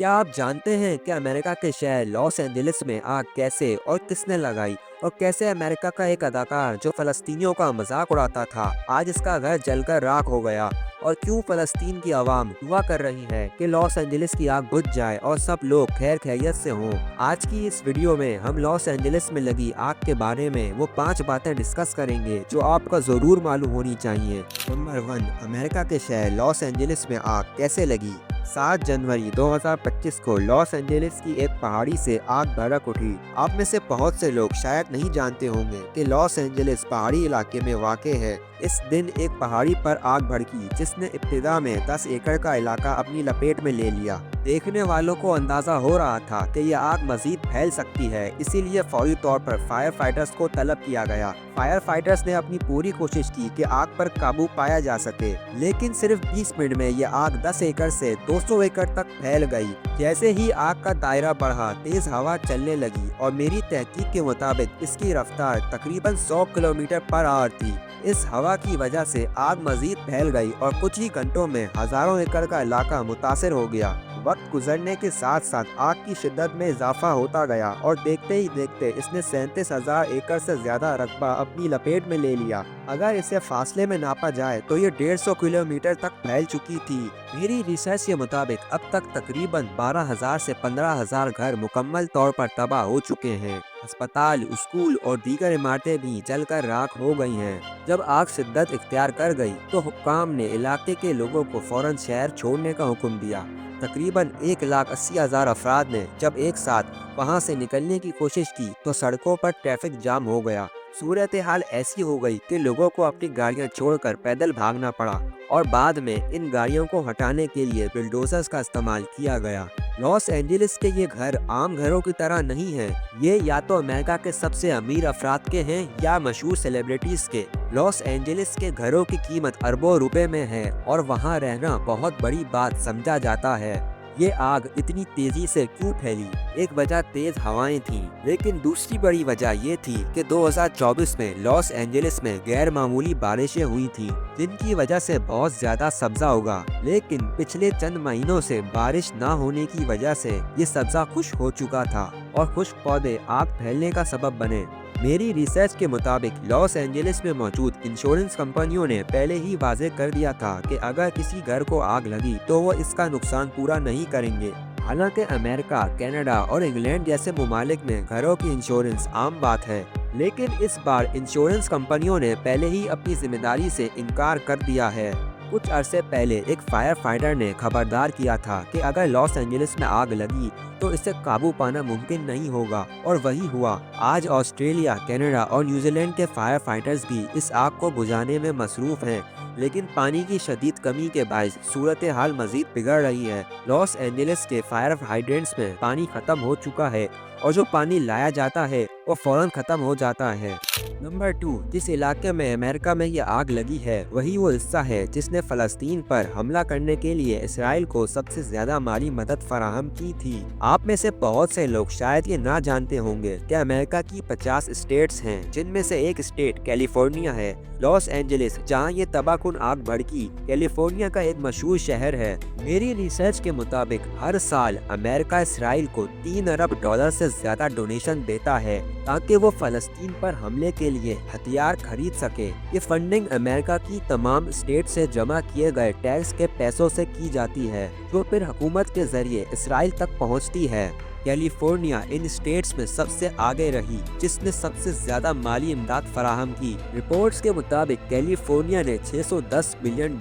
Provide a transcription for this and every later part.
क्या आप जानते हैं कि अमेरिका के शहर लॉस एंजलिस में आग कैसे और किसने लगाई और कैसे अमेरिका का एक अदाकार जो फ़लस्तीनियों का मजाक उड़ाता था आज इसका घर जलकर राख हो गया। और क्यों फ़लस्तीन की आवाम दुआ कर रही है कि लॉस एंजलिस की आग बुझ जाए और सब लोग खैर खैरियत से हों। आज की इस वीडियो में हम लॉस एंजलिस में लगी आग के बारे में वो 5 बातें डिस्कस करेंगे जो आपको ज़रूर मालूम होनी चाहिए। नंबर 1, अमेरिका के शहर लॉस एंजलिस में आग कैसे लगी। 7 जनवरी 2025 को लॉस एंजलिस की एक पहाड़ी से आग भड़क उठी। आप में से बहुत से लोग शायद नहीं जानते होंगे कि लॉस एंजलिस पहाड़ी इलाके में वाक़ है। इस दिन एक पहाड़ी पर आग भड़की जिसने इब्तिदा में 10 एकड़ का इलाका अपनी लपेट में ले लिया। देखने वालों को अंदाजा हो रहा था कि यह आग मजीद फैल सकती है, इसीलिए फौरी तौर पर फायर फाइटर्स को तलब किया गया। फायर फाइटर्स ने अपनी पूरी कोशिश की कि आग पर काबू पाया जा सके, लेकिन सिर्फ 20 मिनट में यह आग 10 एकड़ से 200 एकड़ तक फैल गई। जैसे ही आग का दायरा बढ़ा, तेज हवा चलने लगी और मेरी तहकीक के मुताबिक इसकी रफ्तार तकरीबन 100 किलोमीटर पर आवर थी। इस हवा की वजह से आग मजीद फैल गई और कुछ ही घंटों में हजारों एकड़ का इलाका मुतासर हो गया। वक्त गुजरने के साथ साथ आग की शिद्दत में इजाफा होता गया और देखते ही देखते इसने 37,000 एकड़ से ज्यादा रकबा अपनी लपेट में ले लिया। अगर इसे फासले में नापा जाए तो ये 150 किलोमीटर तक फैल चुकी थी। मेरी रिसर्च के मुताबिक अब तक तकरीबन 12,000 से 15,000 घर मुकम्मल तौर पर तबाह हो चुके हैं। अस्पताल, स्कूल और दीगर इमारतें भी जलकर राख हो गई हैं। जब आग शिद्दत इख्तियार कर गई तो हुक्काम ने इलाके के लोगों को फौरन शहर छोड़ने का हुक्म दिया। तकरीबन 1,80,000 अफराद ने जब एक साथ वहां से निकलने की कोशिश की तो सड़कों पर ट्रैफिक जाम हो गया। सूरत हाल ऐसी हो गई कि लोगों को अपनी गाड़ियां छोड़कर पैदल भागना पड़ा और बाद में इन गाड़ियों को हटाने के लिए बुलडोजर्स का इस्तेमाल किया गया। लॉस एंजलिस के ये घर आम घरों की तरह नहीं हैं। ये या तो अमेरिका के सबसे अमीर अफराद के हैं या मशहूर सेलिब्रिटीज के। लॉस एंजलिस के घरों की कीमत अरबों रुपए में है और वहाँ रहना बहुत बड़ी बात समझा जाता है। ये आग इतनी तेजी से क्यों फैली? एक वजह तेज हवाएं थीं, लेकिन दूसरी बड़ी वजह ये थी कि 2024 में लॉस एंजलिस में गैर मामूली बारिशें हुई थीं, जिनकी वजह से बहुत ज्यादा सब्जा उगा। लेकिन पिछले चंद महीनों से बारिश न होने की वजह से ये सब्जा खुश्क हो चुका था और खुश्क पौधे आग फैलने का सबब बने। मेरी रिसर्च के मुताबिक लॉस एंजलिस में मौजूद इंश्योरेंस कंपनियों ने पहले ही वाजे कर दिया था कि अगर किसी घर को आग लगी तो वो इसका नुकसान पूरा नहीं करेंगे। हालांकि अमेरिका, कनाडा और इंग्लैंड जैसे ममालिक में घरों की इंश्योरेंस आम बात है, लेकिन इस बार इंश्योरेंस कंपनियों ने पहले ही अपनी जिम्मेदारी से इनकार कर दिया है। कुछ अरसे पहले एक फायर फाइटर ने खबरदार किया था कि अगर लॉस एंजलिस में आग लगी तो इसे काबू पाना मुमकिन नहीं होगा, और वही हुआ। आज ऑस्ट्रेलिया, कनाडा और न्यूजीलैंड के फायर फाइटर्स भी इस आग को बुझाने में मसरूफ हैं, लेकिन पानी की शदीद कमी के बायस सूरत हाल मजीद बिगड़ रही है। लॉस एंजलिस के फायर हाइड्रेंट्स में पानी खत्म हो चुका है और जो पानी लाया जाता है वो फौरन खत्म हो जाता है। नंबर 2, जिस इलाके में अमेरिका में ये आग लगी है वही वो हिस्सा है जिसने फ़लस्तीन पर हमला करने के लिए इसराइल को सबसे ज्यादा माली मदद फराहम की थी। आप में से बहुत से लोग शायद ये ना जानते होंगे कि अमेरिका की 50 स्टेट्स हैं, जिनमें से एक स्टेट कैलिफोर्निया है। लॉस एंजलिस, जहाँ ये तबाहकुन आग भड़की, कैलिफोर्निया का एक मशहूर शहर है। मेरी रिसर्च के मुताबिक हर साल अमेरिका इसराइल को $3 अरब से ज्यादा डोनेशन देता है ताकि वो फ़लस्तीन पर हमले के लिए हथियार खरीद सके। ये फंडिंग अमेरिका की तमाम स्टेट से जमा किए गए टैक्स के पैसों से की जाती है, जो फिर हुकूमत के जरिए इसराइल तक पहुंचती है। कैलिफोर्निया इन स्टेट्स में सबसे आगे रही, जिसने सबसे ज्यादा माली इमदाद फराहम की। रिपोर्ट्स के मुताबिक कैलिफोर्निया ने $610 मिलियन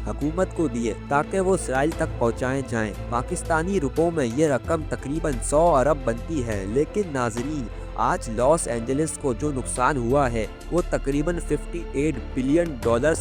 हुकूमत को दिए ताकि वो इसराइल तक पहुंचाए जाएं। पाकिस्तानी रुपयों में ये रकम तकरीबन 100 अरब बनती है, लेकिन नाजरीन, आज लॉस एंजलिस को जो नुकसान हुआ है वो तकरीबन $58 बिलियन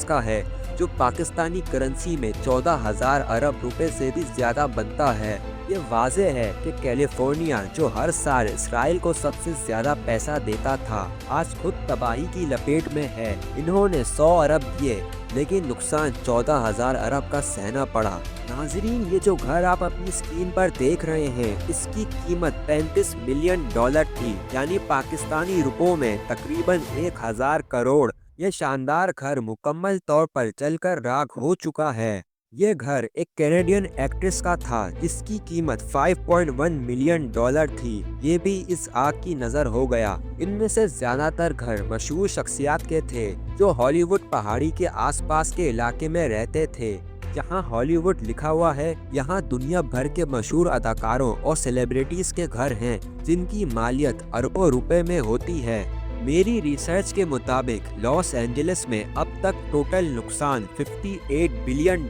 का है, जो पाकिस्तानी करेंसी में 14,000 अरब रुपए से भी ज्यादा बनता है। ये वाज़ेह है कि कैलिफोर्निया, जो हर साल इसराइल को सबसे ज्यादा पैसा देता था, आज खुद तबाही की लपेट में है। इन्होंने 100 अरब दिए, लेकिन नुकसान 14,000 अरब का सहना पड़ा। नाजरीन, ये जो घर आप अपनी स्क्रीन पर देख रहे हैं, इसकी कीमत $35 मिलियन थी, यानी पाकिस्तानी रुपयों में तकरीबन 1,000 करोड़। ये शानदार घर मुकम्मल तौर पर जलकर राख हो चुका है। ये घर एक कैनेडियन एक्ट्रेस का था जिसकी कीमत $5.1 मिलियन थी। ये भी इस आग की नजर हो गया। इनमें से ज्यादातर घर मशहूर शख्सियत के थे जो हॉलीवुड पहाड़ी के आसपास के इलाके में रहते थे। जहाँ हॉलीवुड लिखा हुआ है, यहाँ दुनिया भर के मशहूर अदाकारों और सेलिब्रिटीज के घर हैं जिनकी मालियत अरबों रुपए में होती है। मेरी रिसर्च के मुताबिक लॉस एंजलिस में अब तक टोटल नुकसान $58 बिलियन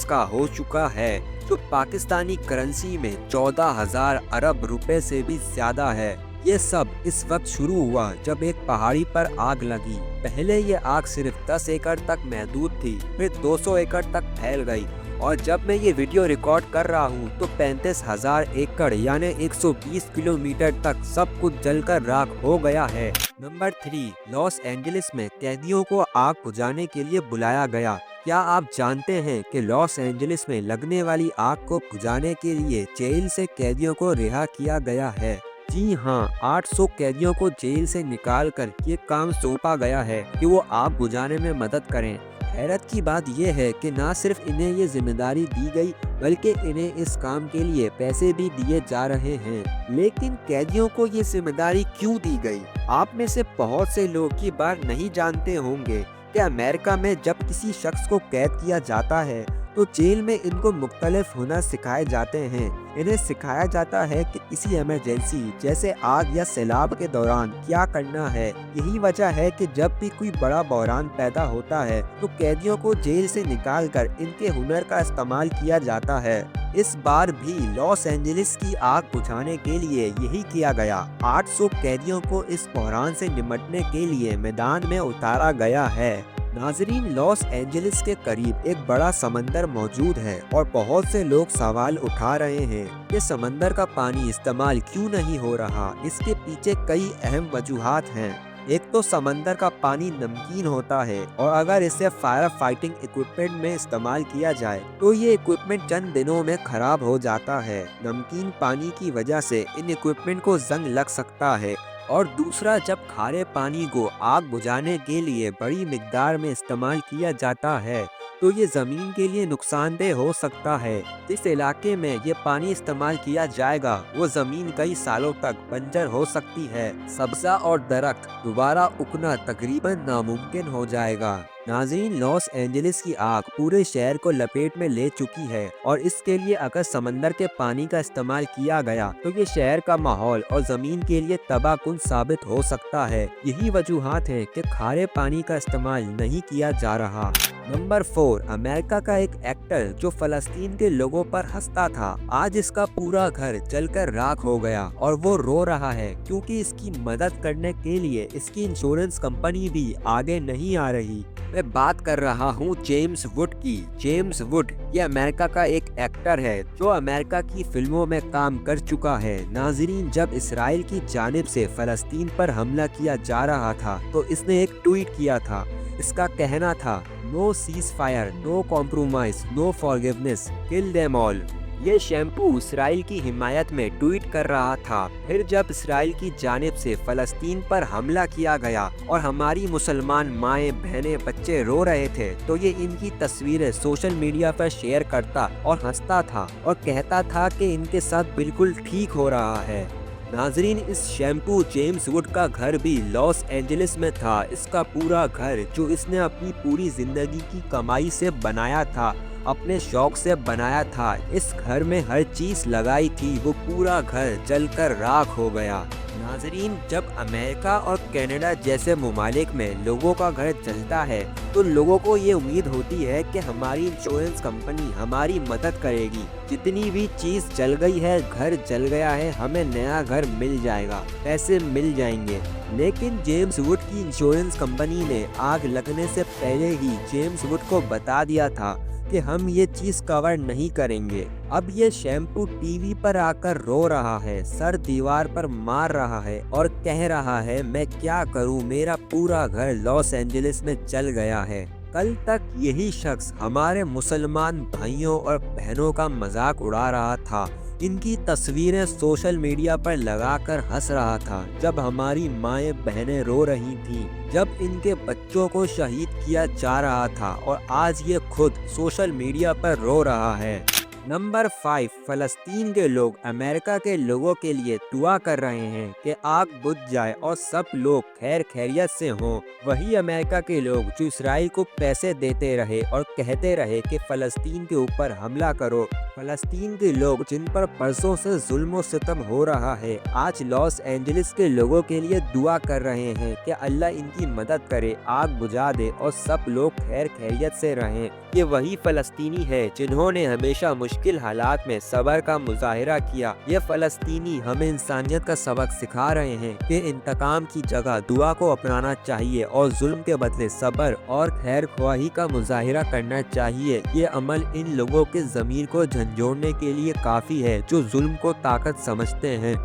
का हो चुका है, जो पाकिस्तानी करेंसी में 14,000 अरब रुपए से भी ज्यादा है। ये सब इस वक्त शुरू हुआ जब एक पहाड़ी पर आग लगी। पहले ये आग सिर्फ 10 एकड़ तक महदूद थी, फिर 200 एकड़ तक फैल गई, और जब मैं ये वीडियो रिकॉर्ड कर रहा हूँ तो 35,000 एकड़ यानी 120 किलोमीटर तक सब कुछ जलकर राख हो गया है। नंबर 3, लॉस एंजलिस में कैदियों को आग बुझाने के लिए बुलाया गया। क्या आप जानते हैं कि लॉस एंजलिस में लगने वाली आग को बुझाने के लिए जेल से कैदियों को रिहा किया गया है? जी हाँ, 800 कैदियों को जेल से निकालकर ये काम सौंपा गया है कि वो आग बुझाने में मदद करें। हैरत की बात यह है कि न सिर्फ इन्हें ये जिम्मेदारी दी गई, बल्कि इन्हें इस काम के लिए पैसे भी दिए जा रहे हैं। लेकिन कैदियों को ये जिम्मेदारी क्यों दी गई? आप में से बहुत से लोग ये बात नहीं जानते होंगे कि अमेरिका में जब किसी शख्स को कैद किया जाता है तो जेल में इनको मुख्तलिफ हुनर सिखाए जाते हैं। इन्हें सिखाया जाता है कि किसी इमरजेंसी जैसे आग या सैलाब के दौरान क्या करना है। यही वजह है कि जब भी कोई बड़ा बहरान पैदा होता है तो कैदियों को जेल से निकालकर इनके हुनर का इस्तेमाल किया जाता है। इस बार भी लॉस एंजलिस की आग बुझाने के लिए यही किया गया। 800 कैदियों को इस बहरान से निपटने के लिए मैदान में उतारा गया है। नाजरीन, लॉस एंजलिस के करीब एक बड़ा समंदर मौजूद है और बहुत से लोग सवाल उठा रहे हैं कि समंदर का पानी इस्तेमाल क्यों नहीं हो रहा। इसके पीछे कई अहम वजूहात हैं। एक तो समंदर का पानी नमकीन होता है और अगर इसे फायर फाइटिंग इक्विपमेंट में इस्तेमाल किया जाए तो ये इक्विपमेंट चंद दिनों में खराब हो जाता है। नमकीन पानी की वजह से इन इक्विपमेंट को जंग लग सकता है। और दूसरा, जब खारे पानी को आग बुझाने के लिए बड़ी मिकदार में इस्तेमाल किया जाता है तो ये ज़मीन के लिए नुकसानदेह हो सकता है। जिस इलाके में ये पानी इस्तेमाल किया जाएगा वो ज़मीन कई सालों तक बंजर हो सकती है। सब्ज़ा और दरख्त दोबारा उगना तकरीबन नामुमकिन हो जाएगा। नाज़रीन, लॉस एंजलिस की आग पूरे शहर को लपेट में ले चुकी है और इसके लिए अगर समंदर के पानी का इस्तेमाल किया गया तो ये शहर का माहौल और ज़मीन के लिए तबाहकुन साबित हो सकता है। यही वजूहात है कि खारे पानी का इस्तेमाल नहीं किया जा रहा। नंबर 4, अमेरिका का एक एक्टर जो फलस्तीन के लोगों पर हंसता था, आज इसका पूरा घर जलकर राख हो गया और वो रो रहा है क्योंकि इसकी मदद करने के लिए इसकी इंश्योरेंस कंपनी भी आगे नहीं आ रही। मैं बात कर रहा हूँ जेम्स वुड की। जेम्स वुड ये अमेरिका का एक एक्टर है जो अमेरिका की फिल्मों में काम कर चुका है। नाजरीन, जब इसराइल की जानिब से फलस्तीन पर हमला किया जा रहा था तो इसने एक ट्वीट किया था। इसका कहना था, no ceasefire, no compromise, no forgiveness, kill them all. ये शैम्पू इसराइल की हिमायत में ट्वीट कर रहा था। फिर जब इसराइल की जानिब से फलस्तीन पर हमला किया गया और हमारी मुसलमान माएँ, बहनें, बच्चे रो रहे थे तो ये इनकी तस्वीरें सोशल मीडिया पर शेयर करता और हंसता था और कहता था कि इनके साथ बिल्कुल ठीक हो रहा है। नाजरीन, इस शैम्पू जेम्स वुड का घर भी लॉस एंजलिस में था। इसका पूरा घर जो इसने अपनी पूरी जिंदगी की कमाई से बनाया था, अपने शौक से बनाया था, इस घर में हर चीज लगाई थी, वो पूरा घर जलकर राख हो गया। नाजरीन, जब अमेरिका और कनाडा जैसे ममालिक में लोगों का घर जलता है तो लोगों को ये उम्मीद होती है कि हमारी इंश्योरेंस कंपनी हमारी मदद करेगी। जितनी भी चीज़ जल गई है, घर जल गया है, हमें नया घर मिल जाएगा, पैसे मिल जाएंगे। लेकिन जेम्स वुड की इंश्योरेंस कंपनी ने आग लगने से पहले ही जेम्स वुड को बता दिया था कि हम ये चीज कवर नहीं करेंगे। अब ये शैम्पू टीवी पर आकर रो रहा है, सर दीवार पर मार रहा है और कह रहा है, मैं क्या करूं, मेरा पूरा घर लॉस एंजलिस में जल गया है। कल तक यही शख्स हमारे मुसलमान भाइयों और बहनों का मजाक उड़ा रहा था इनकी तस्वीरें सोशल मीडिया पर लगाकर हंस रहा था जब हमारी माएं बहनें रो रही थीं, जब इनके बच्चों को शहीद किया जा रहा था और आज ये खुद सोशल मीडिया पर रो रहा है। नंबर 5, फलस्तीन के लोग अमेरिका के लोगों के लिए दुआ कर रहे हैं कि आग बुझ जाए और सब लोग खैर खैरियत से हों। वही अमेरिका के लोग जो इसराइल को पैसे देते रहे और कहते रहे कि फलस्तीन के ऊपर हमला करो। फलस्तीन के लोग जिन पर बरसों से जुल्म सितम हो रहा है, आज लॉस एंजलिस के लोगों के लिए दुआ कर रहे हैं कि अल्लाह इनकी मदद करे, आग बुझा दे और सब लोग खैर खैरियत से रहें। ये वही फलस्तीनी है जिन्होंने हमेशा मुश्किल हालात में सब्र का मुजाहिरा किया। ये फलस्तीनी हमें इंसानियत का सबक सिखा रहे हैं कि इंतकाम की जगह दुआ को अपनाना चाहिए और जुल्म के बदले सब्र और खैर ख्वाही का मुजाहिरा करना चाहिए। ये अमल इन लोगों के ज़मीर को झंझोड़ने के लिए काफ़ी है जो जुल्म को ताकत समझते हैं।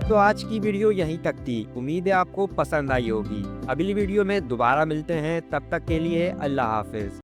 तो आज की वीडियो यहीं तक थी। उम्मीद है आपको पसंद आई होगी। अगली वीडियो में दोबारा मिलते हैं, तब तक के लिए अल्लाह हाफिज।